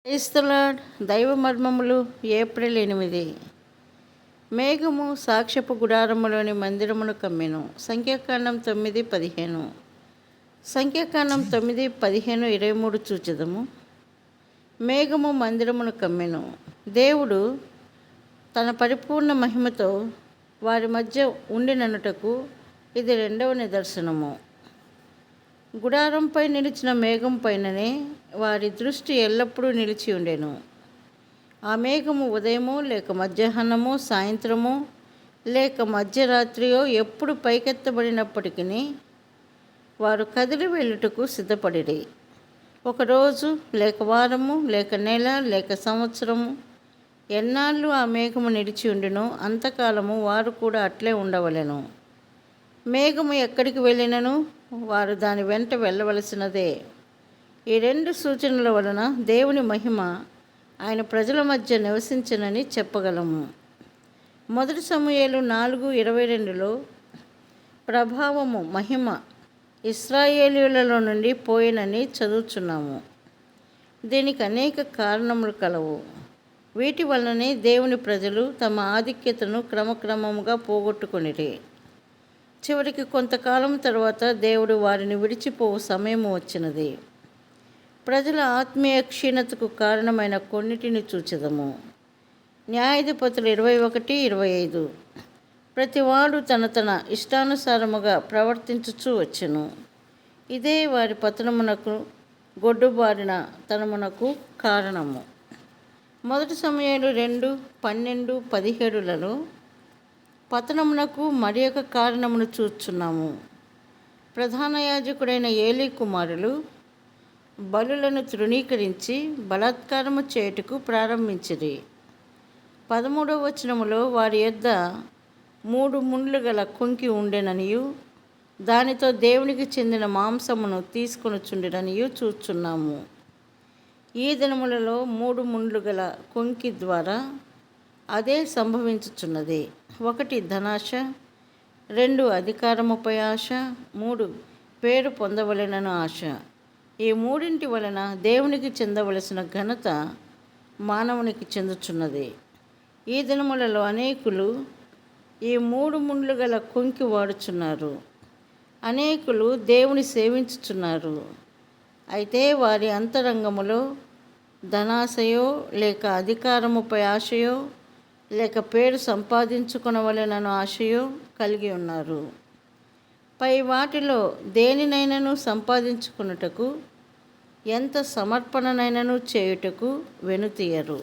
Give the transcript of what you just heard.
క్రైస్తలాడ్ దైవ మర్మములు ఏప్రిల్ 8. మేఘము సాక్ష్యపు గుడారములోని మందిరమును కమ్మెను. సంఖ్యాకాండం 9:15. సంఖ్యాకాండం 9:15, 23 చూచెదము. మేఘము మందిరమును కమ్మెను. దేవుడు తన పరిపూర్ణ మహిమతో వారి మధ్య ఉండిననుటకు ఇది రెండవ నిదర్శనము. గుడారంపై నిలిచిన మేఘం పైననే వారి దృష్టి ఎల్లప్పుడూ నిలిచి ఉండెను. ఆ మేఘము ఉదయమో లేక మధ్యాహ్నమో సాయంత్రమో లేక మధ్యరాత్రియో ఎప్పుడు పైకెత్తబడినప్పటికీ వారు కదిలి వెళ్ళుటకు సిద్ధపడిరి. ఒకరోజు లేక వారము లేక నెల లేక సంవత్సరము ఎన్నాళ్ళు ఆ మేఘము నిలిచి ఉండునో అంతకాలము వారు కూడా అట్లే ఉండవలెను. మేఘము ఎక్కడికి వెళ్ళినను వారు దాని వెంట వెళ్ళవలసినదే. ఈ రెండు సూచనల వలన దేవుని మహిమ ఆయన ప్రజల మధ్య నివసించనని చెప్పగలము. 1 సమూయేలు 4:22లో ప్రభావము మహిమ ఇశ్రాయేలీయులలో నుండి పోయినని చదువుచున్నాము. దీనికి అనేక కారణములు కలవు. వీటి వలననే దేవుని ప్రజలు తమ ఆధిక్యతను క్రమక్రమముగా పోగొట్టుకొనిరి. చివరికి కొంతకాలం తర్వాత దేవుడు వారిని విడిచిపోవు సమయము వచ్చినది. ప్రజల ఆత్మీయ క్షీణతకు కారణమైన కొన్నిటిని చూచెదము. న్యాయాధిపతులు 21:25. ప్రతివాడు తన ఇష్టానుసారముగా ప్రవర్తించుచూ వచ్చెను. ఇదే వారి పతనమునకు గొడ్డుబారిన తనమునకు కారణము. 1 సమూయేలు 2:12-17లలో పతనమునకు మరి ఒక కారణమును చూచున్నాము. ప్రధాన యాజకుడైన ఏలీ కుమారులు బలులను తృణీకరించి బలాత్కారము చేయుటకు ప్రారంభించిరి. 13వ వచనములో వారి యొద్ద 3 ముండ్లు గల కొంకి ఉండెననియు దానితో దేవునికి చెందిన మాంసమును తీసుకొనుచుండెననియు చూచున్నాము. ఈ దినములలో 3 ముండ్లు గల కొంకి ద్వారా అదే సంభవించుచున్నది. 1 ధనాశ, 2 అధికారముపై ఆశ, 3 పేరు పొందవలెనను ఆశ. ఈ మూడింటి వలన దేవునికి చెందవలసిన ఘనత మానవునికి చెందుచున్నది. ఈ దినములలో అనేకులు ఈ 3 ముండ్లు గల కొంకి వాడుచున్నారు. అనేకులు దేవుని సేవించుచున్నారు. అయితే వారి అంతరంగములో ధనాశయో లేక అధికారముపై ఆశయో లేక పేరు సంపాదించుకొనవలెనను ఆశయో కలిగి ఉన్నారు. పై వాటిలో దేనినైనను సంపాదించుకొనుటకు ఎంత సమర్పణనైనను చేయుటకు వెనుతీయరు.